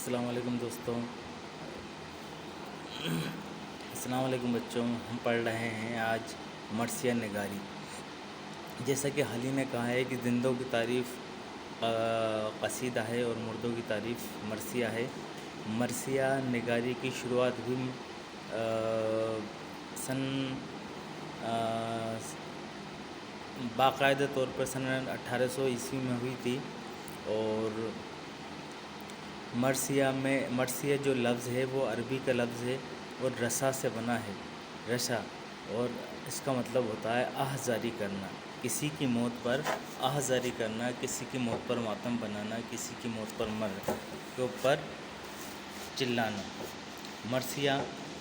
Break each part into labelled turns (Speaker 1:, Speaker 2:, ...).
Speaker 1: अस्सलाम वालेकुम दोस्तों। अस्सलाम वालेकुम बच्चों। हम पढ़ रहे हैं आज मर्सिया निगारी। जैसा कि हाली ने कहा है कि ज़िंदों की तारीफ़ कसीदा है और मुर्दों की तारीफ़ मर्सिया है। मर्सिया निगारी की शुरुआत हुई सन बाकायदा तौर पर सन 1800 ईस्वी में हुई थी। और मर्सिया जो लफ्ज़ है वो अरबी का लफ्ज़ है और रसा से बना है। रसा, और इसका मतलब होता है आह जारी करना, किसी की मौत पर आह जारी करना, किसी की मौत पर मातम बनाना, किसी की मौत पर मर के ऊपर चिल्लाना। मर्सिया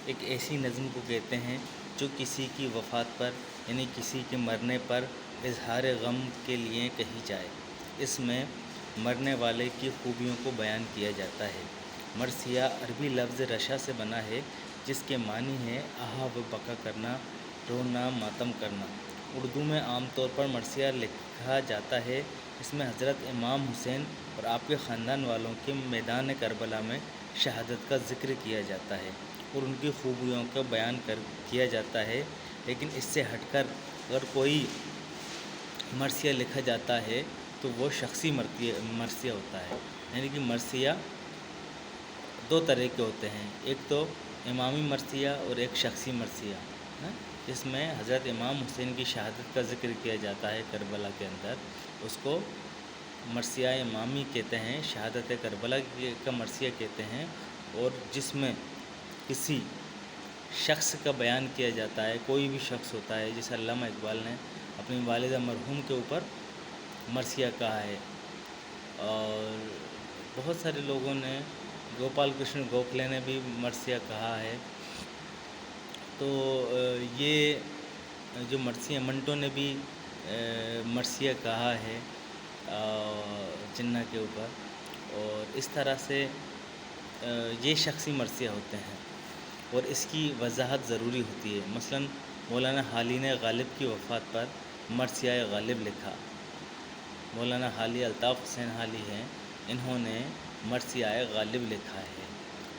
Speaker 1: एक ऐसी नज़्म को कहते हैं जो किसी की वफ़ात पर यानी किसी के मरने पर इजहार गम के लिए कही जाए। इसमें मरने वाले की खूबियों को बयान किया जाता है। मर्सिया अरबी लफ्ज़ रशा से बना है जिसके मानी है आहा व बका करना, रोना, मातम करना। उर्दू में आम तौर पर मर्सिया लिखा जाता है। इसमें हज़रत इमाम हुसैन और आपके ख़ानदान वालों के मैदान करबला में शहादत का ज़िक्र किया जाता है और उनकी खूबियों का बयान किया जाता है। लेकिन इससे हटकर अगर कोई मर्सिया लिखा जाता है तो वो शख्सी मर्सिया होता है। यानी कि मर्सिया दो तरह के होते हैं, एक तो इमामी मर्सिया और एक शख्सी मर्सिया है। इसमें हज़रत इमाम हुसैन की शहादत का ज़िक्र किया जाता है करबला के अंदर, उसको मर्सिया इमामी कहते हैं, शहादत करबला का मर्सिया कहते हैं। और जिसमें किसी शख्स का बयान किया जाता है, कोई भी शख्स होता है, जैसे अल्लामा इकबाल ने अपनी वालिदा मरहूम के ऊपर मर्सिया कहा है। और बहुत सारे लोगों ने, गोपाल कृष्ण गोखले ने भी मर्सिया कहा है। तो ये जो मर्सिया, मंटो ने भी मर्सिया कहा है जिन्ना के ऊपर। और इस तरह से ये शख्सी मर्सिया होते हैं और इसकी वजाहत ज़रूरी होती है। मसलन मौलाना हाली ने गालिब की वफ़ात पर मर्सिया गालिब लिखा। मौलाना हाली अल्ताफ़ हुसैन हाली हैं, इन्होंने मर्सिया गालिब लिखा है।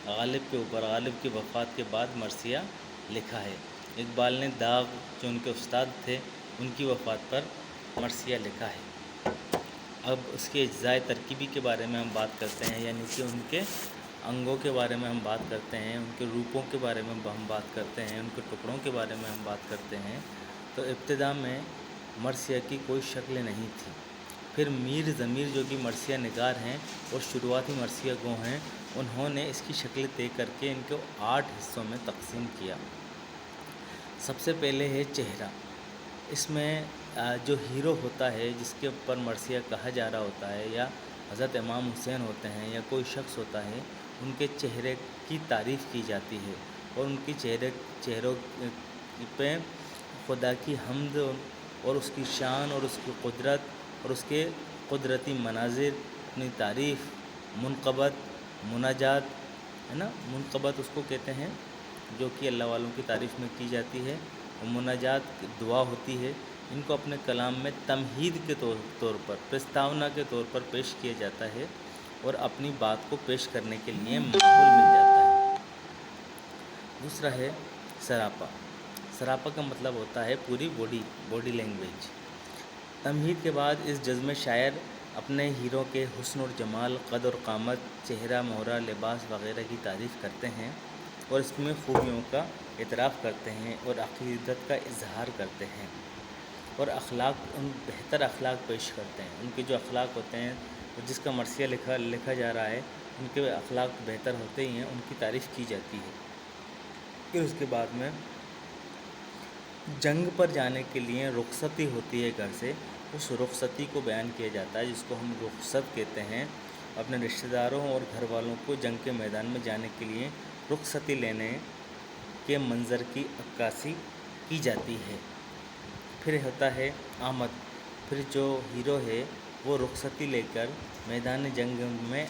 Speaker 1: गालिब के ऊपर, गालिब की वफ़ात के बाद मर्सिया लिखा है। इकबाल ने दाग, जो उनके उस्ताद थे, उनकी वफ़ात पर मर्सिया लिखा है। अब उसके अज्ज़ाए तरकीबी के बारे में हम बात करते हैं, यानी कि उनके अंगों के बारे में हम बात करते हैं, उनके रूपों के बारे में हम बात करते हैं, उनके टुकड़ों के बारे में हम बात करते हैं। तो इब्तिदा में मर्सिया की कोई शक्ल नहीं थी। फिर मीर ज़मीर जो कि मर्सिया निगार हैं और शुरुआती मर्सिया गो हैं, उन्होंने इसकी शक्ल तय करके इनको 8 हिस्सों में तकसीम किया। सबसे पहले है चेहरा। इसमें जो हीरो होता है, जिसके ऊपर मर्सिया कहा जा रहा होता है, या हज़रत इमाम हुसैन होते हैं या कोई शख्स होता है, उनके चेहरे की तारीफ़ की जाती है और उनकी चेहरों पे खुदा की हम्द और उसकी शान और उसकी कुदरत और उसके कुदरती मनाजिर, अपनी तारीफ़, मुनक़बत, मुनाजात, है ना। मुनक़बत उसको कहते हैं जो कि अल्लाह वालों की तारीफ़ में की जाती है, और मुनाजात दुआ होती है। इनको अपने कलाम में तमहीद के तौर पर, प्रस्तावना के तौर पर पेश किया जाता है और अपनी बात को पेश करने के लिए माहौल मिल जाता है। दूसरा है सरापा। सरापा का मतलब होता है पूरी बॉडी लैंग्वेज। तमहीद के बाद इस जज़्म शायर अपने हीरो के हुस्न और जमाल, कद और क़ामत, चेहरा, मोहरा, लिबास वग़ैरह की तारीफ़ करते हैं और इसमें खूबियों का इतराफ़ करते हैं और अक़ीदत का इजहार करते हैं और बेहतर अखलाक पेश करते हैं। उनके जो अखलाक होते हैं और जिसका मर्सिया लिखा जा रहा है, उनके अखलाक बेहतर होते ही हैं, उनकी तारीफ़ की जाती है। फिर उसके बाद में जंग पर जाने के लिए रुखसती होती है घर से, उस रुखसती को बयान किया जाता है, जिसको हम रुखसत कहते हैं। अपने रिश्तेदारों और घर वालों को जंग के मैदान में जाने के लिए रुखसती लेने के मंज़र की अक्कासी की जाती है। फिर होता है आमद। फिर जो हीरो है वो रुखसती लेकर मैदान जंग में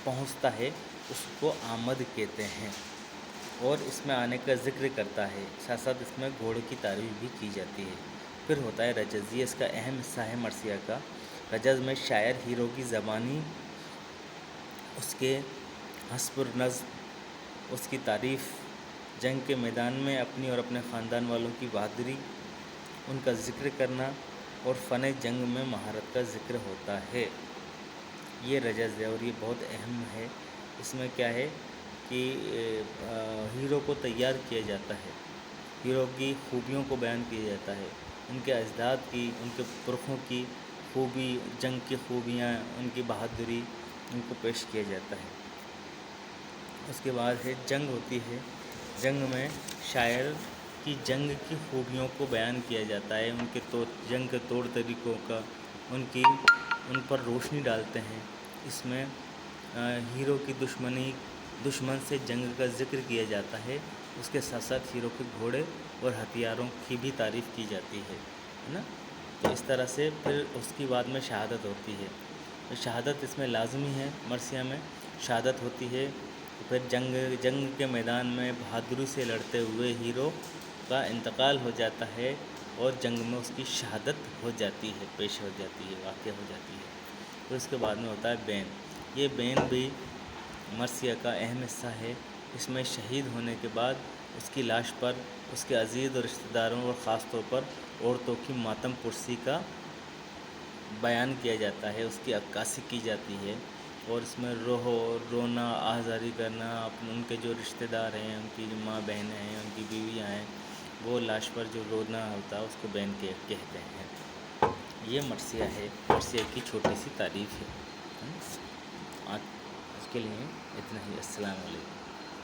Speaker 1: पहुंचता है, उसको आमद कहते हैं और इसमें आने का ज़िक्र करता है। साथ साथ इसमें घोड़े की तारीफ़ भी की जाती है। फिर होता है रजज़। ये इसका अहम हिस्सा है मर्सिया का। रजज़ में शायर हीरो की ज़बानी, उसके حسب نظم اس کی تعریف، جنگ کے میدان میں اپنی اور اپنے خاندان والوں کی بہادری، ان کا ذکر کرنا اور فن جنگ میں مہارت کا ذکر ہوتا ہے۔ یہ رجز ہے اور یہ بہت اہم ہے۔ اس میں کیا ہے کہ ہیرو کو تیار کیا جاتا ہے، ہیرو کی خوبیوں کو بیان کیا جاتا ہے، ان کے اجداد کی، ان کے پرکھوں کی خوبی، جنگ کی خوبیاں، ان کی بہادری، ان کو پیش کیا جاتا ہے۔ اس کے بعد ہے جنگ ہوتی ہے۔ جنگ میں شاعر کی جنگ کی خوبیوں کو بیان کیا جاتا ہے، ان کے جنگ کے طور طریقوں کا، ان پر روشنی ڈالتے ہیں۔ اس میں ہیرو کی دشمن سے جنگ کا ذکر کیا جاتا ہے، اس کے ساتھ ساتھ ہیرو کے گھوڑے اور ہتھیاروں کی بھی تعریف کی جاتی ہے نا۔ تو اس طرح سے پھر اس کی بعد میں شہادت ہوتی ہے۔ شہادت اس میں لازمی ہے، مرثیہ میں شہادت ہوتی ہے۔ پھر جنگ کے میدان میں بہادری سے لڑتے ہوئے ہیرو کا انتقال ہو جاتا ہے اور جنگ میں اس کی شہادت ہو جاتی ہے، پیش ہو جاتی ہے، واقع ہو جاتی ہے۔ پھر اس کے بعد میں ہوتا ہے بین۔ یہ بین بھی مرثیہ کا اہم حصہ ہے۔ اس میں شہید ہونے کے بعد اس کی لاش پر اس کے عزیز اور رشتہ داروں اور خاص طور پر عورتوں کی ماتم پرسی کا بیان کیا جاتا ہے، اس کی عکاسی کی جاتی ہے، اور اس میں رونا، آہذاری کرنا، ان کے جو رشتہ دار ہیں، ان کی جو ماں بہنیں ہیں، ان کی بیویاں ہیں، وہ لاش پر جو رونا ہوتا ہے اس کو بین کہتے ہیں۔ یہ مرثیہ ہے، مرثیہ کی چھوٹی سی تعریف ہے۔ آج کے لیے اتنا ہی۔ السلام علیکم۔